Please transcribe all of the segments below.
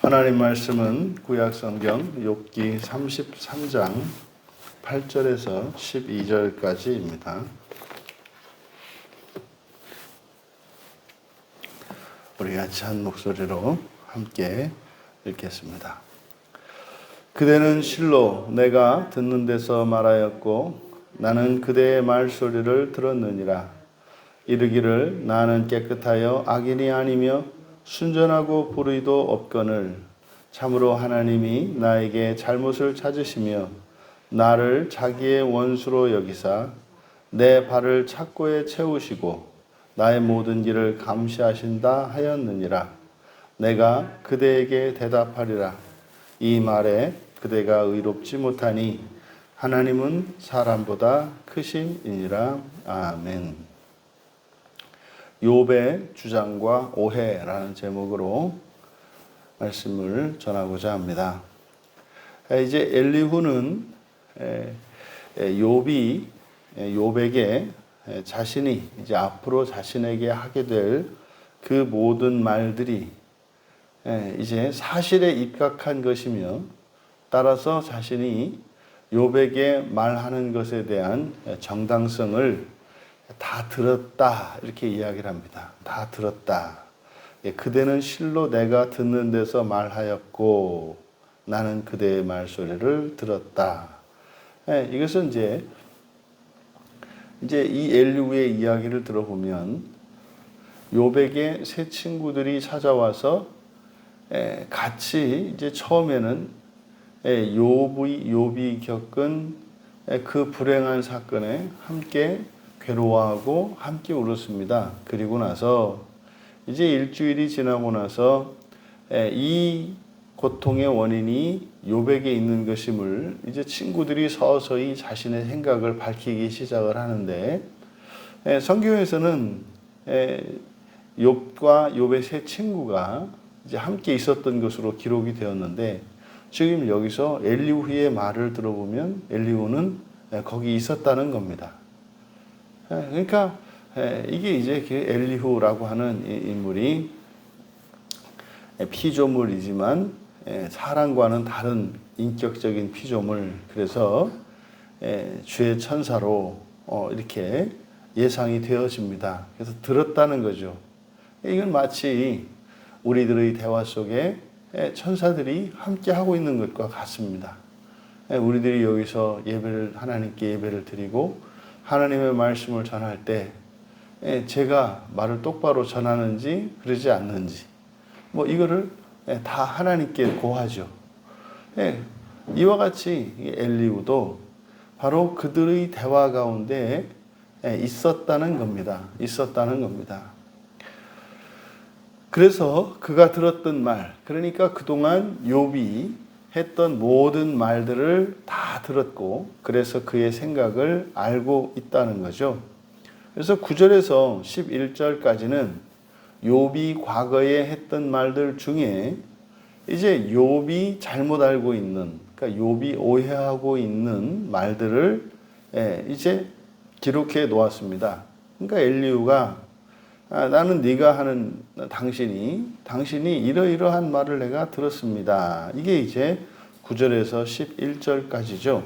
하나님 말씀은 구약성경 욥기 33장 8절에서 12절까지입니다. 우리 같이 한 목소리로 함께 읽겠습니다. 그대는 실로 내가 듣는 데서 말하였고 나는 그대의 말소리를 들었느니라. 이르기를 나는 깨끗하여 악인이 아니며 순전하고 불의도 없거늘 참으로 하나님이 나에게 잘못을 찾으시며 나를 자기의 원수로 여기사 내 발을 착고에 채우시고 나의 모든 길을 감시하신다 하였느니라. 내가 그대에게 대답하리라. 이 말에 그대가 의롭지 못하니 하나님은 사람보다 크심이니라. 아멘. 욥의 주장과 오해라는 제목으로 말씀을 전하고자 합니다. 이제 엘리후는 욥에게 자신이 이제 앞으로 자신에게 하게 될 그 모든 말들이 이제 사실에 입각한 것이며 따라서 자신이 욥에게 말하는 것에 대한 정당성을 다 들었다 이렇게 이야기를 합니다. 다 들었다. 그대는 실로 내가 듣는 데서 말하였고 나는 그대의 말소리를 들었다. 이것은 이제 이 엘리후의 이야기를 들어보면 욥에게 세 친구들이 찾아와서 같이 이제 처음에는 욥이 겪은 그 불행한 사건에 함께 괴로워하고 함께 울었습니다. 그리고 나서 이제 일주일이 지나고 나서 이 고통의 원인이 욥에게 있는 것임을 이제 친구들이 서서히 자신의 생각을 밝히기 시작을 하는데 성경에서는 욥과 욥의 세 친구가 이제 함께 있었던 것으로 기록이 되었는데 지금 여기서 엘리후의 말을 들어보면 엘리후는 거기 있었다는 겁니다. 그러니까 이게 이제 엘리후라고 하는 인물이 피조물이지만 사람과는 다른 인격적인 피조물, 그래서 주의 천사로 이렇게 예상이 되어집니다. 그래서 들었다는 거죠. 이건 마치 우리들의 대화 속에 천사들이 함께 하고 있는 것과 같습니다. 우리들이 여기서 하나님께 예배를 드리고 하나님의 말씀을 전할 때 제가 말을 똑바로 전하는지 그러지 않는지 이거를 다 하나님께 고하죠. 이와 같이 엘리후도 바로 그들의 대화 가운데 있었다는 겁니다. 그래서 그가 들었던 말, 그러니까 그동안 욥이 했던 모든 말들을 다 들었고 그래서 그의 생각을 알고 있다는 거죠. 그래서 9절에서 11절까지는 욥이 과거에 했던 말들 중에 이제 욥이 잘못 알고 있는, 그러니까 욥이 오해하고 있는 말들을 이제 기록해 놓았습니다. 그러니까 엘리후가 나는 네가 하는 당신이 이러이러한 말을 내가 들었습니다. 이게 이제 9절에서 11절까지죠.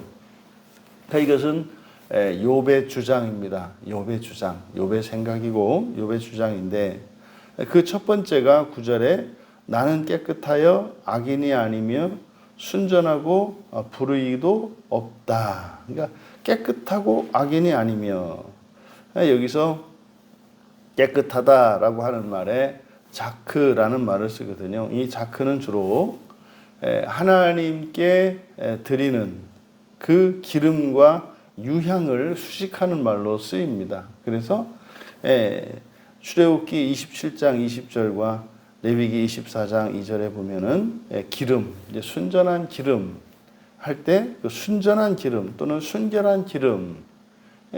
그러니까 이것은 욥의 주장입니다. 욥의 주장, 욥의 생각이고 욥의 주장인데 그 첫 번째가 9절에 나는 깨끗하여 악인이 아니며 순전하고 불의도 없다. 그러니까 깨끗하고 악인이 아니며, 여기서 깨끗하다라고 하는 말에 자크라는 말을 쓰거든요. 이 자크는 주로 하나님께 드리는 그 기름과 유향을 수식하는 말로 쓰입니다. 그래서 출애굽기 27장 20절과 레위기 24장 2절에 보면은 기름, 이제 순전한 기름 할 때 그 순전한 기름 또는 순결한 기름,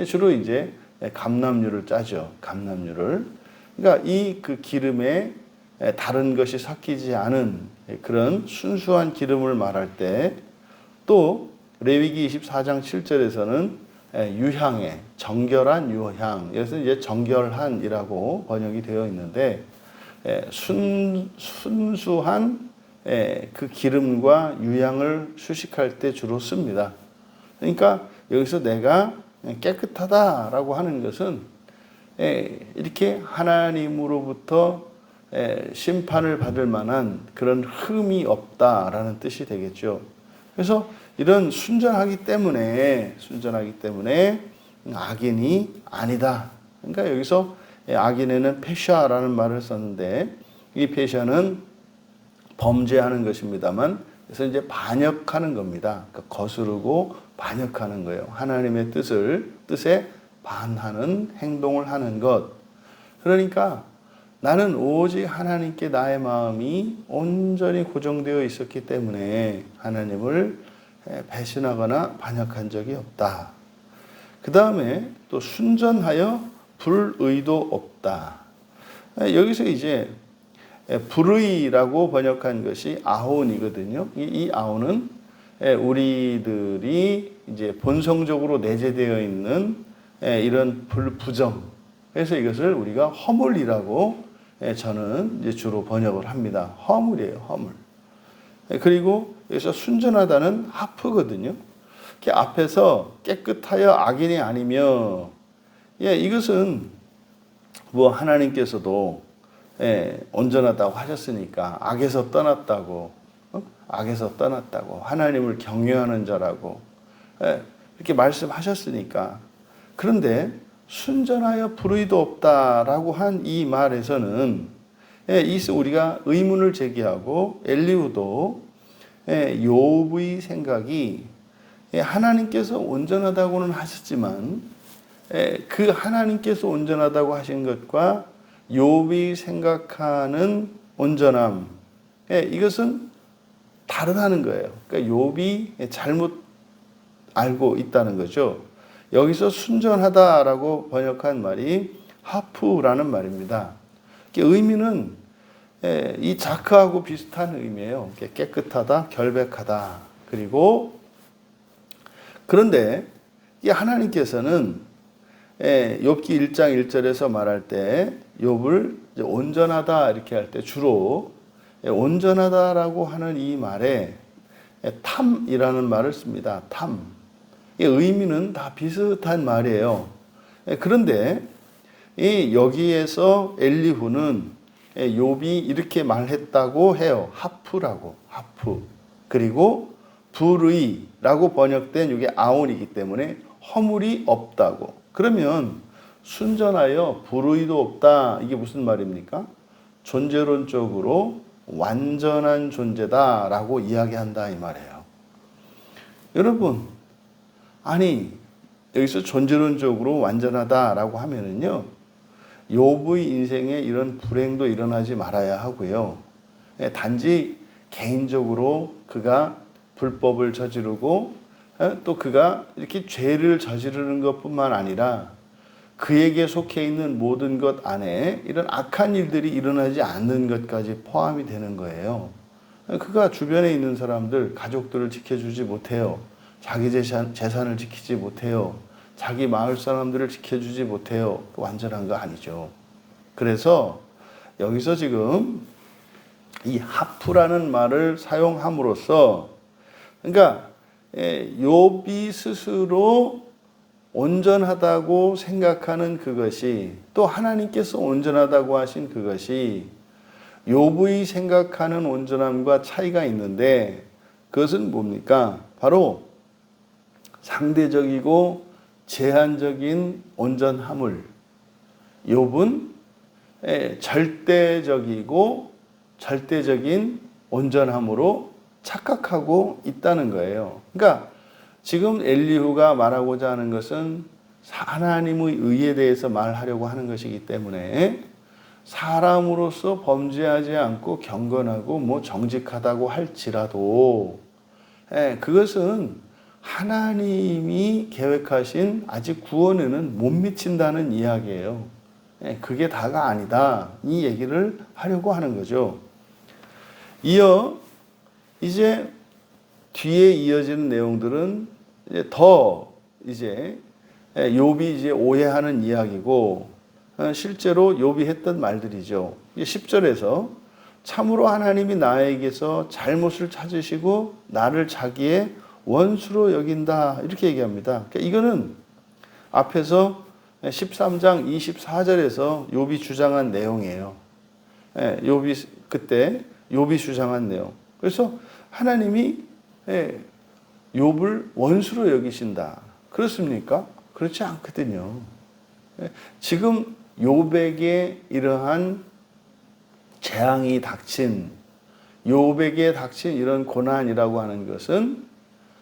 주로 이제 감람유를 짜죠. 감람유를. 그러니까 이 그 기름에 다른 것이 섞이지 않은 그런 순수한 기름을 말할 때, 또 레위기 24장 7절에서는 유향의 정결한 유향, 여기서 이제 정결한이라고 번역이 되어 있는데 순수한 그 기름과 유향을 수식할 때 주로 씁니다. 그러니까 여기서 내가 깨끗하다라고 하는 것은 이렇게 하나님으로부터 심판을 받을 만한 그런 흠이 없다라는 뜻이 되겠죠. 그래서 이런 순전하기 때문에 악인이 아니다. 그러니까 여기서 악인에는 페샤라는 말을 썼는데 이 페샤는 범죄하는 것입니다만 그래서 이제 반역하는 겁니다. 그러니까 거스르고 반역하는 거예요. 하나님의 뜻에 반하는 행동을 하는 것. 그러니까 나는 오직 하나님께 나의 마음이 온전히 고정되어 있었기 때문에 하나님을 배신하거나 반역한 적이 없다. 그 다음에 또 순전하여 불의도 없다. 여기서 이제 불의라고 번역한 것이 아혼이거든요. 이 아혼은 우리들이 이제 본성적으로 내재되어 있는 이런 부정. 그래서 이것을 우리가 허물이라고 저는 이제 주로 번역을 합니다. 허물이에요, 허물. 그리고 여기서 순전하다는 하프거든요. 앞에서 깨끗하여 악인이 아니며, 이것은 뭐 하나님께서도 온전하다고 하셨으니까 악에서 떠났다고, 하나님을 경외하는 자라고 이렇게 말씀하셨으니까. 그런데 순전하여 불의도 없다라고 한 이 말에서는 우리가 의문을 제기하고 엘리후도 욥의 생각이 하나님께서 온전하다고는 하셨지만 그 하나님께서 온전하다고 하신 것과 욥이 생각하는 온전함, 이것은 다르다는 거예요. 그러니까 욥이 잘못 알고 있다는 거죠. 여기서 순전하다라고 번역한 말이 하프라는 말입니다. 의미는 이 자크하고 비슷한 의미예요. 깨끗하다, 결백하다. 그리고 그런데 이 하나님께서는 욥기 1장 1절에서 말할 때 욥을 온전하다 이렇게 할 때 주로 온전하다라고 하는 이 말에 탐이라는 말을 씁니다. 탐. 이 의미는 다 비슷한 말이에요. 그런데 여기에서 엘리후는 욥이 이렇게 말했다고 해요. 하프라고. 하프. 그리고 불의라고 번역된 이게 아온이기 때문에 허물이 없다고. 그러면 순전하여 불의도 없다. 이게 무슨 말입니까? 존재론적으로 완전한 존재다라고 이야기한다 이 말이에요. 여러분, 아니 여기서 존재론적으로 완전하다라고 하면은요, 욥의 인생에 이런 불행도 일어나지 말아야 하고요. 단지 개인적으로 그가 불법을 저지르고 또 그가 이렇게 죄를 저지르는 것뿐만 아니라 그에게 속해 있는 모든 것 안에 이런 악한 일들이 일어나지 않는 것까지 포함이 되는 거예요. 그가 주변에 있는 사람들, 가족들을 지켜주지 못해요. 자기 재산을 지키지 못해요. 자기 마을 사람들을 지켜주지 못해요. 완전한 거 아니죠. 그래서 여기서 지금 이 하프라는 말을 사용함으로써, 그러니까 욥이 스스로 온전하다고 생각하는 그것이, 또 하나님께서 온전하다고 하신 그것이 욥의 생각하는 온전함과 차이가 있는데, 그것은 뭡니까? 바로 상대적이고 제한적인 온전함을 욥은 절대적인 온전함으로 착각하고 있다는 거예요. 그러니까 지금 엘리후가 말하고자 하는 것은 하나님의 의에 대해서 말하려고 하는 것이기 때문에 사람으로서 범죄하지 않고 경건하고 정직하다고 할지라도 그것은 하나님이 계획하신 아직 구원에는 못 미친다는 이야기예요. 그게 다가 아니다. 이 얘기를 하려고 하는 거죠. 이어 이제 뒤에 이어지는 내용들은 욥이 이제 오해하는 이야기고 실제로 욥이 했던 말들이죠. 10절에서 참으로 하나님이 나에게서 잘못을 찾으시고 나를 자기의 원수로 여긴다. 이렇게 얘기합니다. 그러니까 이거는 앞에서 13장 24절에서 욥이 주장한 내용이에요. 욥이 그때 욥이 주장한 내용. 그래서 하나님이 욥을 원수로 여기신다. 그렇습니까? 그렇지 않거든요. 지금 욥에게 이러한 재앙이 닥친, 욥에게 닥친 이런 고난이라고 하는 것은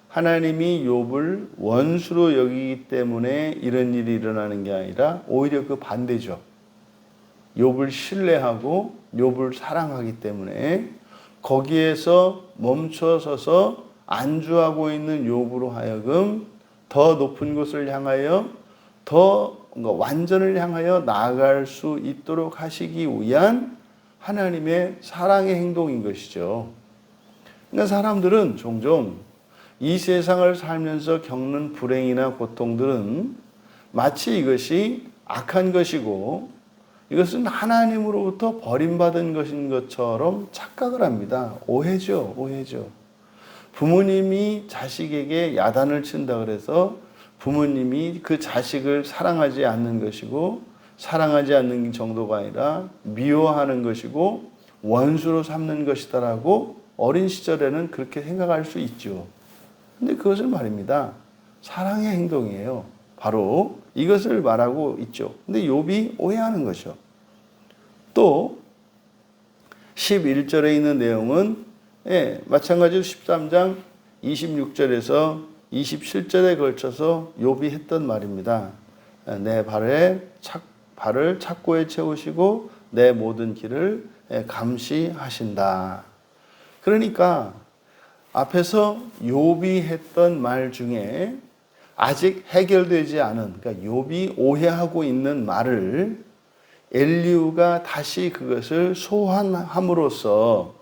하나님이 욥을 원수로 여기기 때문에 이런 일이 일어나는 게 아니라 오히려 그 반대죠. 욥을 신뢰하고 욥을 사랑하기 때문에 거기에서 멈춰서서 안주하고 있는 욥으로 하여금 더 높은 곳을 향하여 더 완전을 향하여 나아갈 수 있도록 하시기 위한 하나님의 사랑의 행동인 것이죠. 그러니까 사람들은 종종 이 세상을 살면서 겪는 불행이나 고통들은 마치 이것이 악한 것이고 이것은 하나님으로부터 버림받은 것인 것처럼 착각을 합니다. 오해죠. 오해죠. 부모님이 자식에게 야단을 친다 그래서 부모님이 그 자식을 사랑하지 않는 것이고 사랑하지 않는 정도가 아니라 미워하는 것이고 원수로 삼는 것이다라고 어린 시절에는 그렇게 생각할 수 있죠. 근데 그것을 말입니다. 사랑의 행동이에요. 바로 이것을 말하고 있죠. 근데 욥이 오해하는 거죠. 또 11절에 있는 내용은 마찬가지로 13장 26절에서 27절에 걸쳐서 욥이 했던 말입니다. 내 발을 착고에 채우시고 내 모든 길을 감시하신다. 그러니까 앞에서 욥이 했던 말 중에 아직 해결되지 않은, 그러니까 욥이 오해하고 있는 말을 엘리후가 다시 그것을 소환함으로써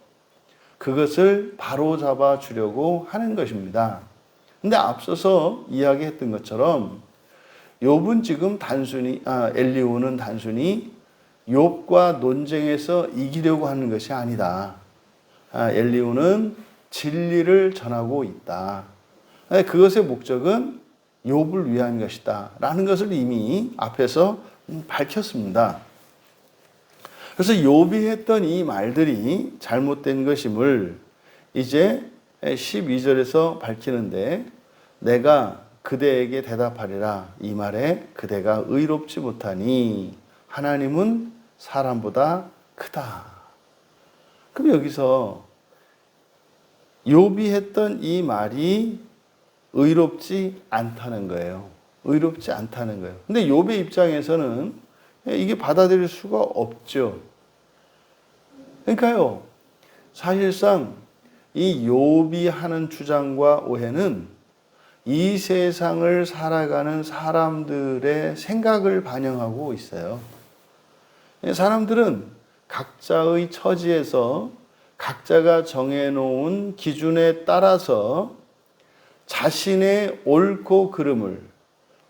그것을 바로잡아 주려고 하는 것입니다. 근데 앞서서 이야기했던 것처럼 욥은 지금 엘리후는 단순히 욥과 논쟁에서 이기려고 하는 것이 아니다. 엘리후는 진리를 전하고 있다. 그것의 목적은 욥을 위한 것이다. 라는 것을 이미 앞에서 밝혔습니다. 그래서 욥이 했던 이 말들이 잘못된 것임을 이제 12절에서 밝히는데 내가 그대에게 대답하리라. 이 말에 그대가 의롭지 못하니 하나님은 사람보다 크다. 그럼 여기서 욥이 했던 이 말이 의롭지 않다는 거예요. 의롭지 않다는 거예요. 근데 욥의 입장에서는 이게 받아들일 수가 없죠. 그러니까요, 사실상 이 욥이 하는 주장과 오해는 이 세상을 살아가는 사람들의 생각을 반영하고 있어요. 사람들은 각자의 처지에서 각자가 정해놓은 기준에 따라서 자신의 옳고 그름을,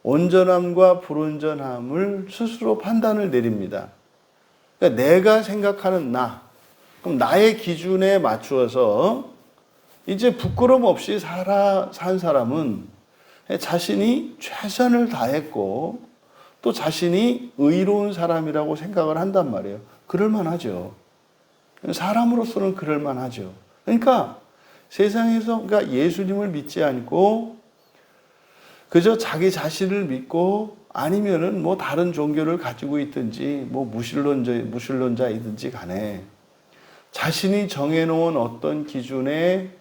온전함과 불온전함을 스스로 판단을 내립니다. 그러니까 내가 생각하는 그럼 나의 기준에 맞추어서 이제 부끄럼 없이 산 사람은 자신이 최선을 다했고 또 자신이 의로운 사람이라고 생각을 한단 말이에요. 그럴만하죠. 사람으로서는 그럴만하죠. 그러니까 세상에서 예수님을 믿지 않고 그저 자기 자신을 믿고 아니면은 뭐 다른 종교를 가지고 있든지 뭐 무신론자이든지 간에 자신이 정해놓은 어떤 기준에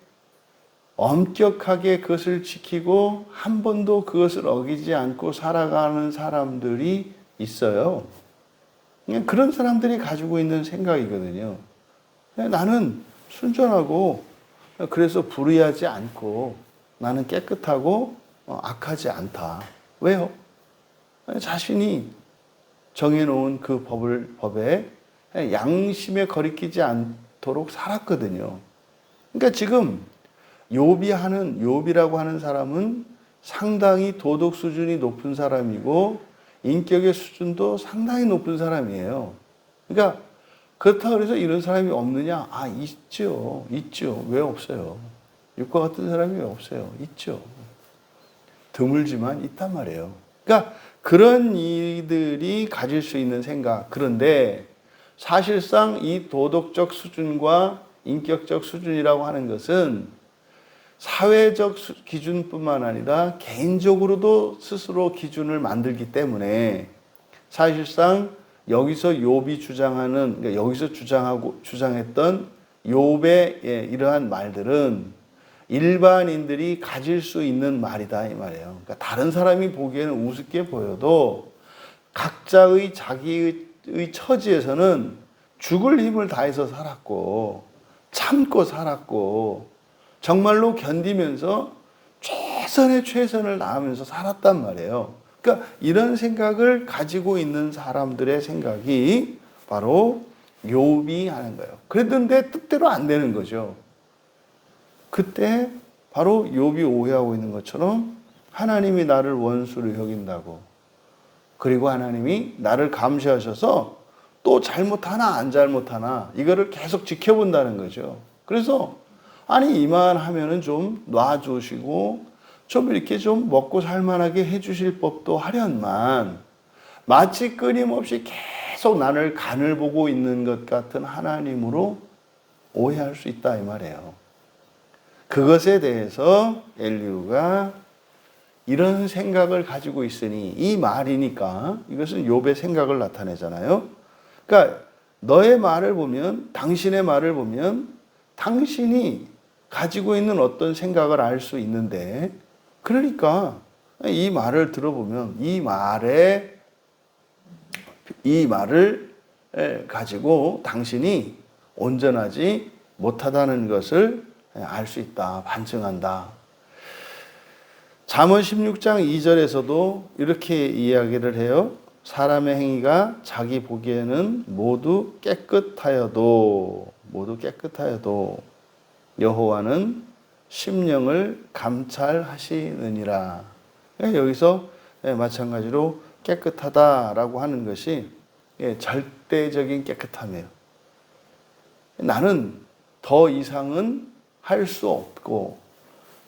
엄격하게 그것을 지키고 한 번도 그것을 어기지 않고 살아가는 사람들이 있어요. 그런 사람들이 가지고 있는 생각이거든요. 나는 순전하고 그래서 불의하지 않고 나는 깨끗하고 악하지 않다. 왜요? 자신이 정해놓은 그 법에 양심에 거리끼지 않도록 살았거든요. 그러니까 지금 욥이라고 하는 사람은 상당히 도덕 수준이 높은 사람이고 인격의 수준도 상당히 높은 사람이에요. 그러니까 그렇다고 해서 이런 사람이 없느냐? 아, 있죠. 있죠. 왜 없어요? 육과 같은 사람이 왜 없어요? 있죠. 드물지만 있단 말이에요. 그러니까 그런 이들이 가질 수 있는 생각. 그런데 사실상 이 도덕적 수준과 인격적 수준이라고 하는 것은 사회적 기준뿐만 아니라 개인적으로도 스스로 기준을 만들기 때문에 사실상 여기서 욥이 주장하는, 그러니까 여기서 주장했던 욥의 이러한 말들은 일반인들이 가질 수 있는 말이다 이 말이에요. 그러니까 다른 사람이 보기에는 우습게 보여도 각자의 자기의 처지에서는 죽을 힘을 다해서 살았고 참고 살았고 정말로 견디면서 최선의 최선을 다하면서 살았단 말이에요. 그러니까 이런 생각을 가지고 있는 사람들의 생각이 바로 욥이 하는 거예요. 그랬는데 뜻대로 안 되는 거죠. 그때 바로 욥이 오해하고 있는 것처럼 하나님이 나를 원수로 여긴다고, 그리고 하나님이 나를 감시하셔서 또 잘못하나 안 잘못하나 이거를 계속 지켜본다는 거죠. 그래서 아니 이만하면은 좀 놔주시고 좀 이렇게 좀 먹고 살만하게 해주실 법도 하련만 마치 끊임없이 계속 나를 간을 보고 있는 것 같은 하나님으로 오해할 수 있다 이 말이에요. 그것에 대해서 엘리후가 이런 생각을 가지고 있으니, 이 말이니까 이것은 욥의 생각을 나타내잖아요. 그러니까 너의 말을 보면, 당신의 말을 보면 당신이 가지고 있는 어떤 생각을 알 수 있는데, 그러니까 이 말을 들어보면 이 말을 가지고 당신이 온전하지 못하다는 것을 알 수 있다, 반증한다. 잠언 16장 2절에서도 이렇게 이야기를 해요. 사람의 행위가 자기 보기에는 모두 깨끗하여도 여호와는 심령을 감찰하시느니라. 여기서 마찬가지로 깨끗하다라고 하는 것이 절대적인 깨끗함이에요. 나는 더 이상은 할 수 없고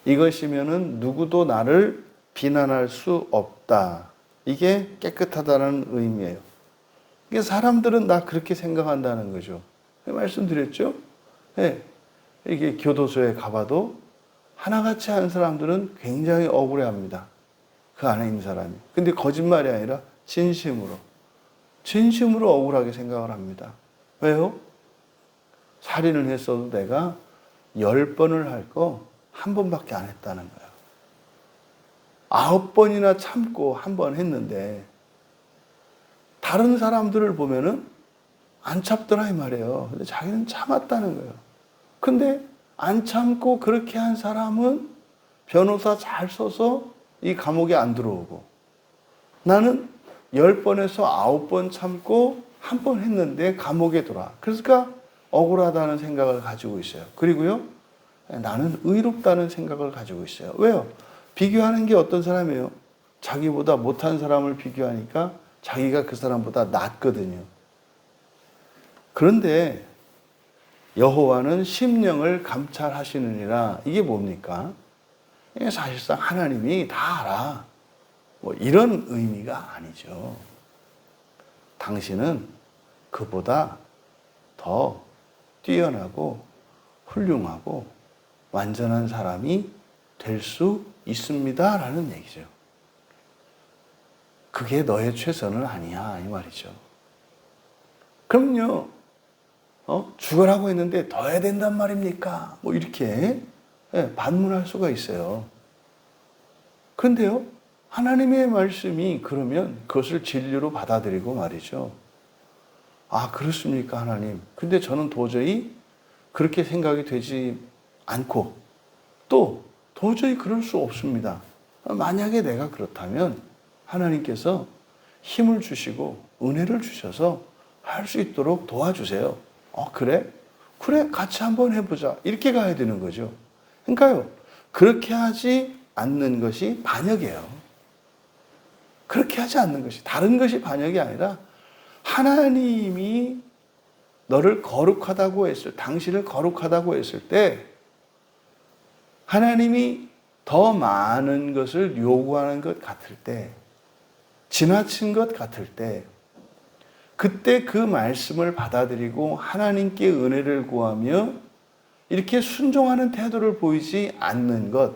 이것이면은 누구도 나를 비난할 수 없다. 이게 깨끗하다는 의미예요. 이게 사람들은 나 그렇게 생각한다는 거죠. 말씀드렸죠? 네. 이게 교도소에 가봐도 하나같이 한 사람들은 굉장히 억울해합니다. 그 안에 있는 사람이. 근데 거짓말이 아니라 진심으로 억울하게 생각을 합니다. 왜요? 살인을 했어도 내가 10번을 할 거 1번밖에 안 했다는 거예요. 9번이나 참고 1번 했는데 다른 사람들을 보면은 안 참더라 이 말이에요. 근데 자기는 참았다는 거예요. 근데 안 참고 그렇게 한 사람은 변호사 잘 써서 이 감옥에 안 들어오고, 나는 10번에서 9번 참고 1번 했는데 감옥에 들어와. 그러니까 억울하다는 생각을 가지고 있어요. 그리고요, 나는 의롭다는 생각을 가지고 있어요. 왜요? 비교하는 게 어떤 사람이에요? 자기보다 못한 사람을 비교하니까 자기가 그 사람보다 낫거든요. 그런데 여호와는 심령을 감찰하시느니라. 이게 뭡니까? 이게 사실상 하나님이 다 알아. 뭐 이런 의미가 아니죠. 당신은 그보다 더 뛰어나고 훌륭하고 완전한 사람이 될 수 있습니다. 라는 얘기죠. 그게 너의 최선은 아니야. 이 말이죠. 그럼요. 죽으라고 했는데 더 해야 된단 말입니까? 뭐 이렇게 반문할 수가 있어요. 그런데요, 하나님의 말씀이 그러면 그것을 진리로 받아들이고 말이죠. 아, 그렇습니까, 하나님? 근데 저는 도저히 그렇게 생각이 되지 않고 또 도저히 그럴 수 없습니다. 만약에 내가 그렇다면 하나님께서 힘을 주시고 은혜를 주셔서 할 수 있도록 도와주세요. 그래? 그래, 같이 한번 해보자. 이렇게 가야 되는 거죠. 그러니까요, 그렇게 하지 않는 것이 반역이에요. 그렇게 하지 않는 것이, 다른 것이 반역이 아니라 하나님이 너를 거룩하다고 당신을 거룩하다고 했을 때 하나님이 더 많은 것을 요구하는 것 같을 때, 지나친 것 같을 때, 그때 그 말씀을 받아들이고 하나님께 은혜를 구하며 이렇게 순종하는 태도를 보이지 않는 것,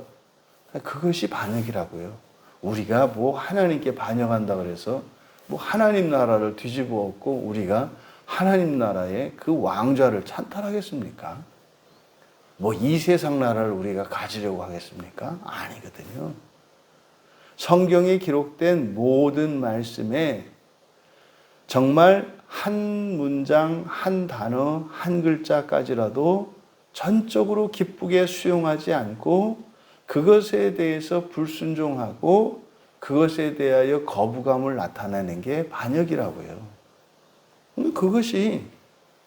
그것이 반역이라고요. 우리가 뭐 하나님께 반역한다 그래서 뭐 하나님 나라를 뒤집어 엎고 우리가 하나님 나라의 그 왕좌를 찬탈하겠습니까? 뭐 이 세상 나라를 우리가 가지려고 하겠습니까? 아니거든요. 성경에 기록된 모든 말씀에 정말 한 문장, 한 단어, 한 글자까지라도 전적으로 기쁘게 수용하지 않고 그것에 대해서 불순종하고 그것에 대하여 거부감을 나타내는 게 반역이라고요. 그것이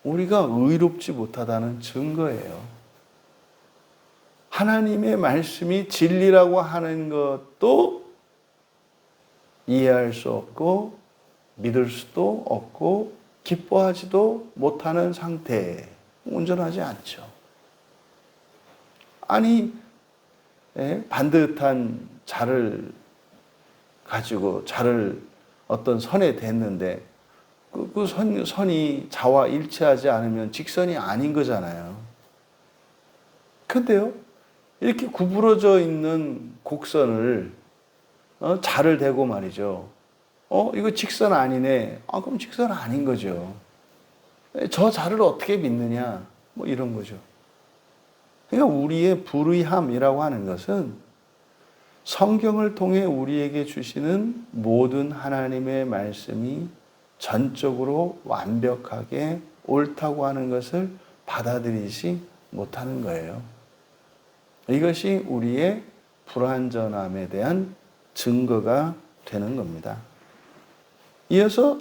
우리가 의롭지 못하다는 증거예요. 하나님의 말씀이 진리라고 하는 것도 이해할 수 없고 믿을 수도 없고 기뻐하지도 못하는 상태에 온전하지 않죠. 아니, 반듯한 자를 가지고 자를 어떤 선에 댔는데 그 선이 자와 일치하지 않으면 직선이 아닌 거잖아요. 근데요, 이렇게 구부러져 있는 곡선을 자를 대고 말이죠. 이거 직선 아니네. 그럼 직선 아닌 거죠. 저 자를 어떻게 믿느냐? 뭐 이런 거죠. 그러니까 우리의 불의함이라고 하는 것은 성경을 통해 우리에게 주시는 모든 하나님의 말씀이 전적으로 완벽하게 옳다고 하는 것을 받아들이지 못하는 거예요. 이것이 우리의 불완전함에 대한 증거가 되는 겁니다. 이어서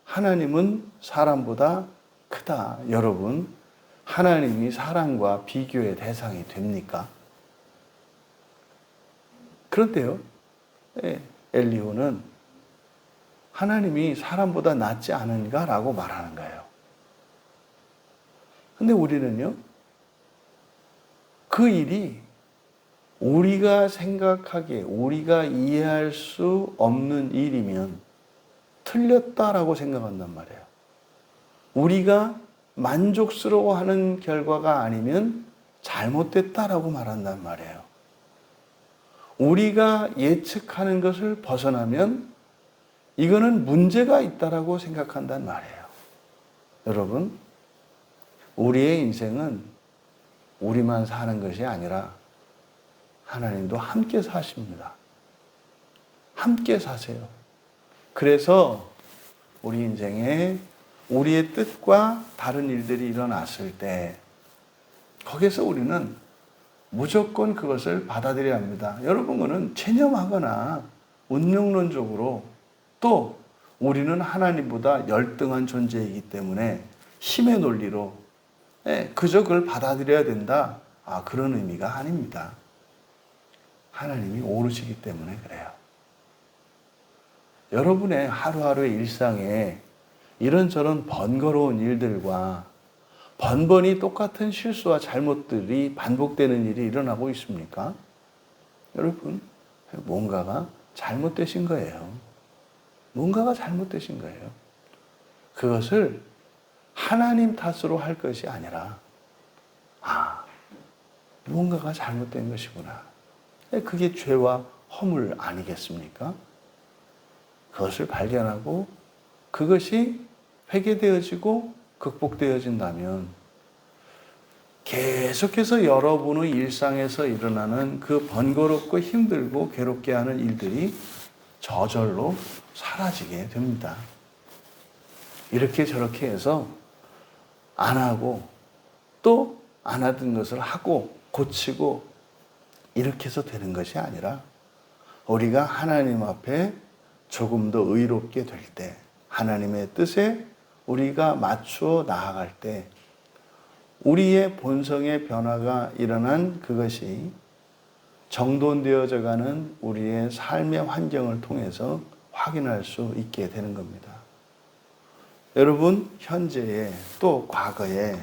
하나님은 사람보다 크다. 여러분, 하나님이 사람과 비교의 대상이 됩니까? 그런데요, 엘리후는 하나님이 사람보다 낫지 않은가라고 말하는 거예요. 근데 우리는요, 그 일이 우리가 생각하기에, 우리가 이해할 수 없는 일이면 틀렸다라고 생각한단 말이에요. 우리가 만족스러워하는 결과가 아니면 잘못됐다라고 말한단 말이에요. 우리가 예측하는 것을 벗어나면 이거는 문제가 있다라고 생각한단 말이에요. 여러분, 우리의 인생은 우리만 사는 것이 아니라 하나님도 함께 사십니다. 함께 사세요. 그래서 우리 인생에 우리의 뜻과 다른 일들이 일어났을 때 거기에서 우리는 무조건 그것을 받아들여야 합니다. 여러분, 그거는 체념하거나 운명론적으로 또 우리는 하나님보다 열등한 존재이기 때문에 힘의 논리로 그저 그걸 받아들여야 된다. 그런 의미가 아닙니다. 하나님이 오르시기 때문에 그래요. 여러분의 하루하루의 일상에 이런저런 번거로운 일들과 번번이 똑같은 실수와 잘못들이 반복되는 일이 일어나고 있습니까? 여러분, 뭔가가 잘못되신 거예요. 뭔가가 잘못되신 거예요. 그것을 하나님 탓으로 할 것이 아니라 뭔가가 잘못된 것이구나. 그게 죄와 허물 아니겠습니까? 그것을 발견하고 그것이 회개되어지고 극복되어진다면 계속해서 여러분의 일상에서 일어나는 그 번거롭고 힘들고 괴롭게 하는 일들이 저절로 사라지게 됩니다. 이렇게 저렇게 해서 안 하고 또 안 하던 것을 하고 고치고 이렇게 해서 되는 것이 아니라 우리가 하나님 앞에 조금 더 의롭게 될 때, 하나님의 뜻에 우리가 맞추어 나아갈 때 우리의 본성의 변화가 일어난 그것이 정돈되어져 가는 우리의 삶의 환경을 통해서 확인할 수 있게 되는 겁니다. 여러분 현재에 또 과거에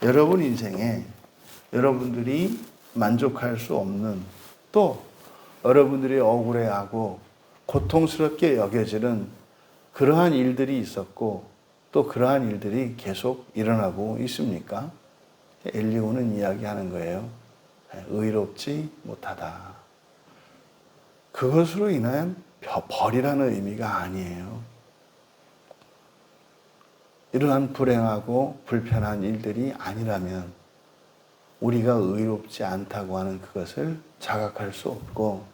여러분 인생에 여러분들이 만족할 수 없는 또 여러분들이 억울해하고 고통스럽게 여겨지는 그러한 일들이 있었고 또 그러한 일들이 계속 일어나고 있습니까? 엘리후는 이야기하는 거예요. 의롭지 못하다. 그것으로 인한 벌이라는 의미가 아니에요. 이러한 불행하고 불편한 일들이 아니라면 우리가 의롭지 않다고 하는 그것을 자각할 수 없고,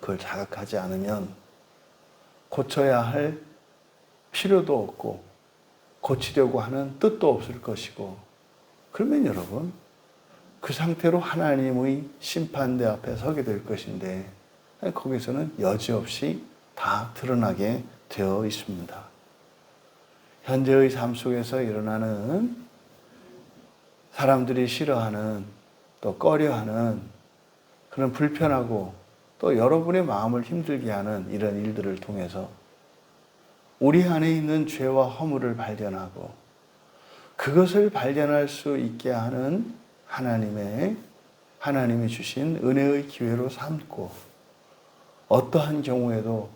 그걸 자각하지 않으면 고쳐야 할 필요도 없고 고치려고 하는 뜻도 없을 것이고, 그러면 여러분 그 상태로 하나님의 심판대 앞에 서게 될 것인데 거기서는 여지없이 다 드러나게 되어 있습니다. 현재의 삶 속에서 일어나는 사람들이 싫어하는 또 꺼려하는 그런 불편하고 또 여러분의 마음을 힘들게 하는 이런 일들을 통해서 우리 안에 있는 죄와 허물을 발견하고 그것을 발견할 수 있게 하는 하나님이 주신 은혜의 기회로 삼고 어떠한 경우에도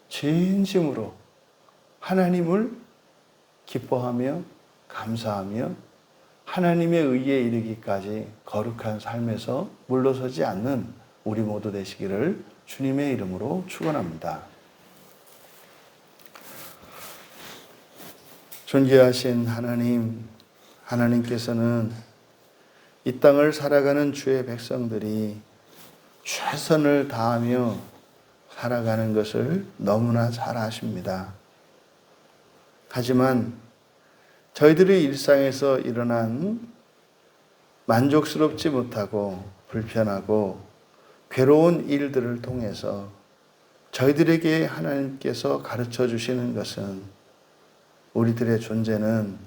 진심으로 하나님을 기뻐하며 감사하며 하나님의 의에 이르기까지 거룩한 삶에서 물러서지 않는 우리 모두 되시기를 주님의 이름으로 축원합니다. 존귀하신 하나님께서는 이 땅을 살아가는 주의 백성들이 최선을 다하며 살아가는 것을 너무나 잘 아십니다. 하지만 저희들의 일상에서 일어난 만족스럽지 못하고 불편하고 괴로운 일들을 통해서 저희들에게 하나님께서 가르쳐 주시는 것은 우리들의 존재는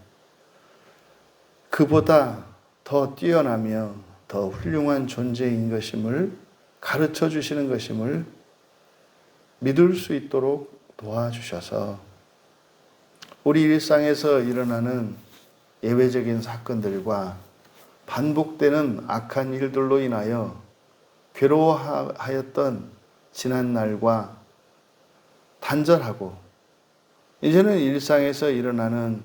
그보다 더 뛰어나며 더 훌륭한 존재인 것임을 가르쳐 주시는 것임을 믿을 수 있도록 도와주셔서 우리 일상에서 일어나는 예외적인 사건들과 반복되는 악한 일들로 인하여 괴로워하였던 지난 날과 단절하고 이제는 일상에서 일어나는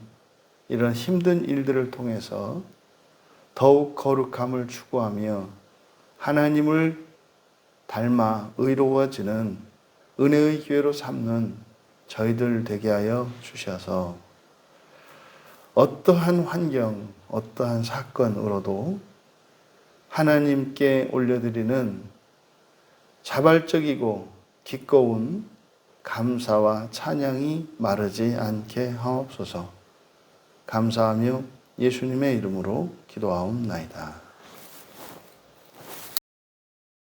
이런 힘든 일들을 통해서 더욱 거룩함을 추구하며 하나님을 닮아 의로워지는 은혜의 기회로 삼는 저희들 되게 하여 주셔서 어떠한 환경, 어떠한 사건으로도 하나님께 올려드리는 자발적이고 기꺼운 감사와 찬양이 마르지 않게 하옵소서. 감사하며 예수님의 이름으로 기도하옵나이다.